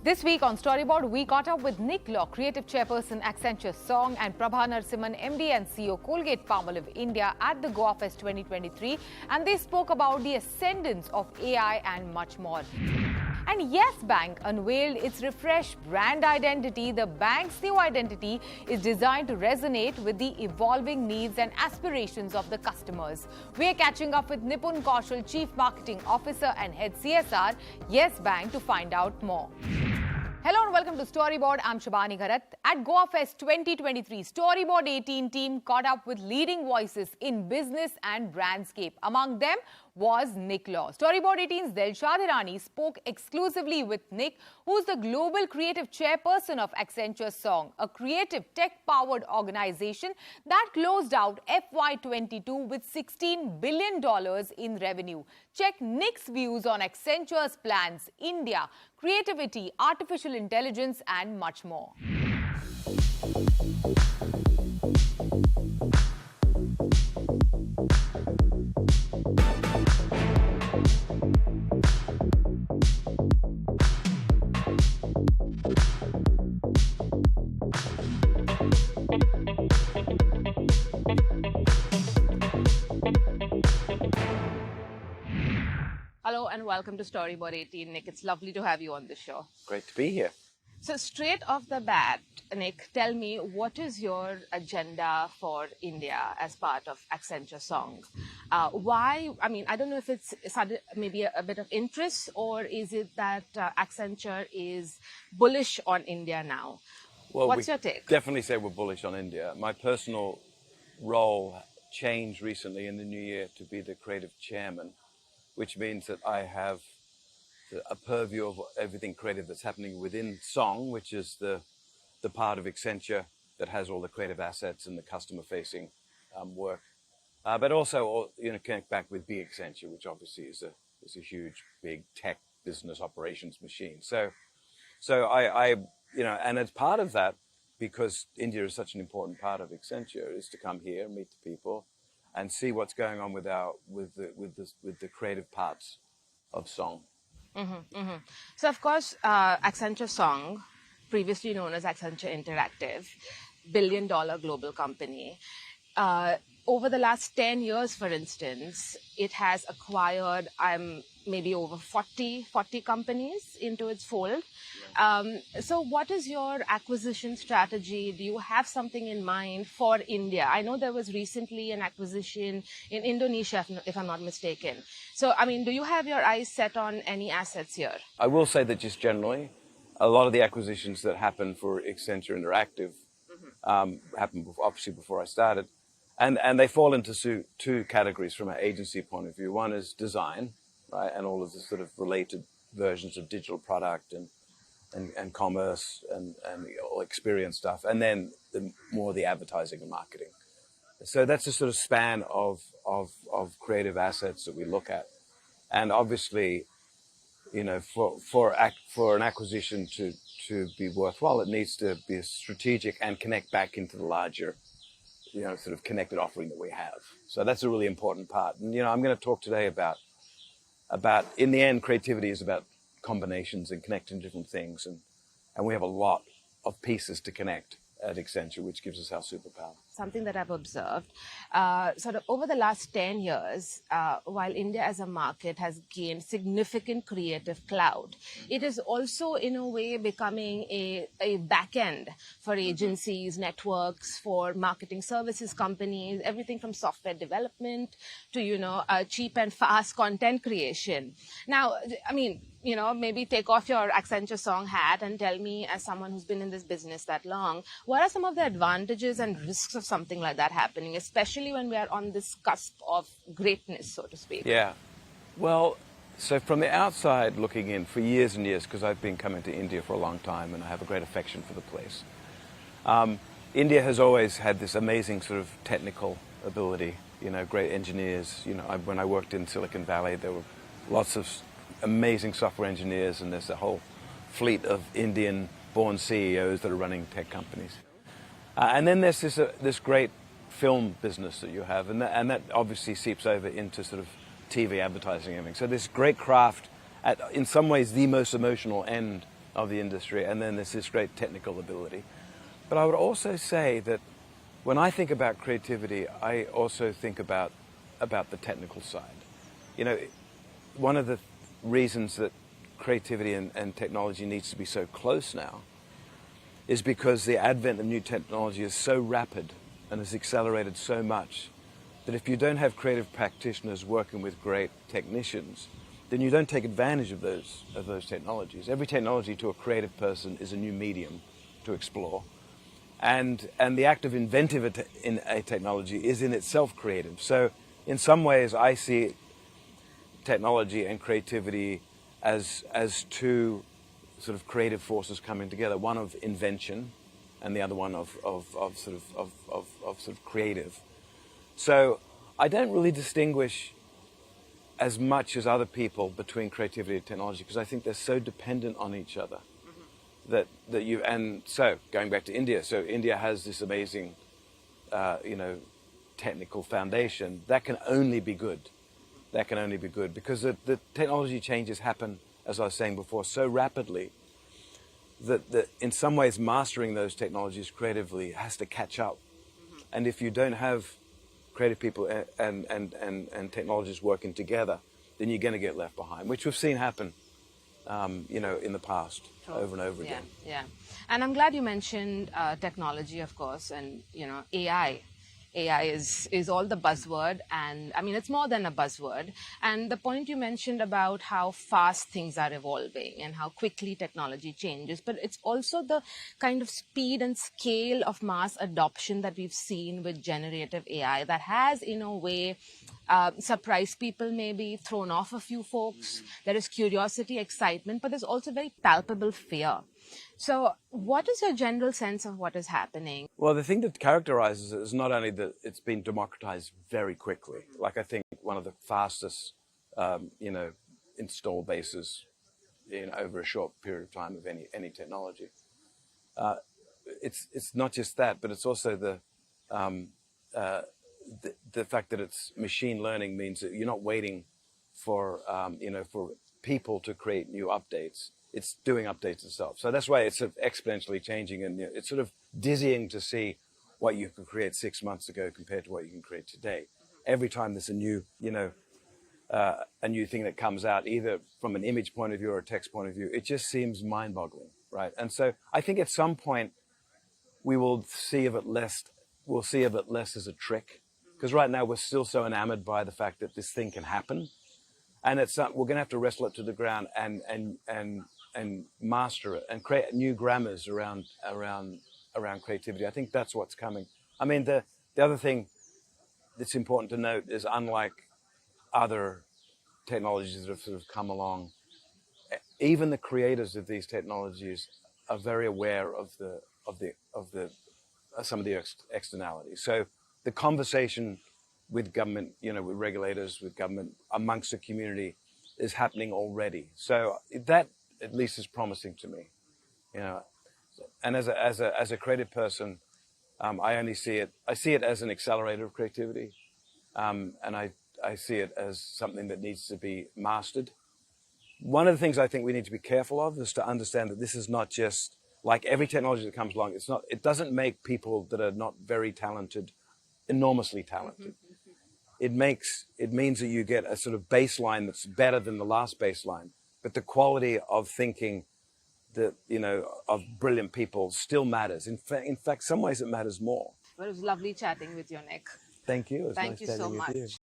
This week on Storyboard, we caught up with Nick Law, creative chairperson Accenture Song, and Prabha Narasimhan, MD and CEO Colgate-Palmolive India at the Goa Fest 2023, and they spoke about the ascendance of AI and much more. And Yes Bank unveiled its refreshed brand identity. The bank's new identity is designed to resonate with the evolving needs and aspirations of the customers. We're catching up with Nipun Kaushal, Chief Marketing Officer and Head CSR, Yes Bank, to find out more. Hello and welcome to Storyboard. I'm Shabani Gharat. At Goa Fest 2023, Storyboard 18 team caught up with leading voices in business and brandscape. Among them was Nick Law. Storyboard 18's Delshad Irani spoke exclusively with Nick, who's the global creative chairperson of Accenture Song, a creative tech-powered organization that closed out FY22 with $16 billion in revenue. Check Nick's views on Accenture's plans, India, creativity, artificial intelligence, and much more. Hello and welcome to Storyboard 18. Nick, it's lovely to have you on the show. Great to be here. So straight off the bat, Nick, tell me, what is your agenda for India as part of Accenture Song? Why? I mean, I don't know if it's maybe a bit of interest, or is it that Accenture is bullish on India now? Well, what's your take? Definitely say we're bullish on India. My personal role changed recently in the new year to be the creative chairman, which means that I have a purview of everything creative that's happening within Song, which is the part of Accenture that has all the creative assets and the customer-facing work. But also, connect back with Big Accenture, which obviously is a huge, big tech business operations machine. So I and as part of that, because India is such an important part of Accenture, is to come here, meet the people, and see what's going on with the creative parts of Song. So, of course, Accenture Song, previously known as Accenture Interactive, billion-dollar global company. Over the last 10 years, for instance, it has acquired maybe over 40 companies into its fold. So what is your acquisition strategy? Do you have something in mind for India? I know there was recently an acquisition in Indonesia, if I'm not mistaken. So, I mean, do you have your eyes set on any assets here? I will say that just generally, a lot of the acquisitions that happened for Accenture Interactive happened obviously before I started. And they fall into two categories from an agency point of view. One is design, right, and all of the sort of related versions of digital product and commerce and all experience stuff, and then more the advertising and marketing. So that's a sort of span of creative assets that we look at. And obviously, for an acquisition to be worthwhile, it needs to be strategic and connect back into the larger sort of connected offering that we have. So that's a really important part. And, I'm going to talk today about in the end, creativity is about combinations and connecting different things. And we have a lot of pieces to connect at Accenture, which gives us our superpower. Something that I've observed, sort of over the last 10 years, while India as a market has gained significant creative clout, it is also in a way becoming a back end for agencies, networks, for marketing services companies, everything from software development to, cheap and fast content creation. Now, I mean, maybe take off your Accenture Song hat and tell me, as someone who's been in this business that long, what are some of the advantages and risks of something like that happening, especially when we are on this cusp of greatness, so to speak? Yeah. Well, so from the outside looking in for years and years, because I've been coming to India for a long time and I have a great affection for the place. India has always had this amazing sort of technical ability, great engineers. When I worked in Silicon Valley, there were lots of amazing software engineers, and there's a whole fleet of Indian-born CEOs that are running tech companies. And then there's this great film business that you have, and that obviously seeps over into sort of TV advertising and everything. So this great craft, at in some ways the most emotional end of the industry, and then there's this great technical ability. But I would also say that when I think about creativity, I also think about the technical side. You know, one of the reasons that creativity and technology needs to be so close now is because the advent of new technology is so rapid and has accelerated so much that if you don't have creative practitioners working with great technicians, then you don't take advantage of those technologies. Every technology to a creative person is a new medium to explore. And the act of inventive in a technology is in itself creative. So in some ways I see technology and creativity as two sort of creative forces coming together, one of invention and the other one of sort of creative. So I don't really distinguish as much as other people between creativity and technology, because I think they're so dependent on each other. And so going back to India, so India has this amazing, technical foundation that can only be good. That can only be good because the technology changes happen, as I was saying before, so rapidly that in some ways mastering those technologies creatively has to catch up. And if you don't have creative people and technologists working together, then you're going to get left behind, which we've seen happen, in the past, over and over again. Yeah. And I'm glad you mentioned technology, of course, and AI. AI is all the buzzword, and I mean it's more than a buzzword. And the point you mentioned about how fast things are evolving and how quickly technology changes, but it's also the kind of speed and scale of mass adoption that we've seen with generative AI that has, in a way, surprised people, maybe thrown off a few folks. There is curiosity, excitement, but there's also very palpable fear. So what is your general sense of what is happening? Well, the thing that characterizes it is not only that it's been democratized very quickly, like I think one of the fastest, install bases over a short period of time of any technology. It's not just that, but it's also the fact that it's machine learning means that you're not waiting for people to create new updates. It's doing updates itself. So that's why it's sort of exponentially changing, and it's sort of dizzying to see what you could create 6 months ago compared to what you can create today. Every time there's a new thing that comes out, either from an image point of view or a text point of view, it just seems mind-boggling, right? And so I think at some point we will see of it less. We'll see of it less as a trick, because right now we're still so enamored by the fact that this thing can happen, and we're going to have to wrestle it to the ground and master it and create new grammars around creativity. I think that's what's coming. I mean, the other thing that's important to note is, unlike other technologies that have sort of come along, even the creators of these technologies are very aware of some of the externalities. So the conversation with government, with regulators, with government, amongst the community is happening already. So that at least is promising to me, And as a creative person, I see it as an accelerator of creativity, and I see it as something that needs to be mastered. One of the things I think we need to be careful of is to understand that this is not just like every technology that comes along. It doesn't make people that are not very talented enormously talented. It means that you get a sort of baseline that's better than the last baseline, but the quality of thinking that of brilliant people still matters. In fact, some ways it matters more. Well, it was lovely chatting with you, Nick. Thank you. It was Thank nice you chatting so with much. you.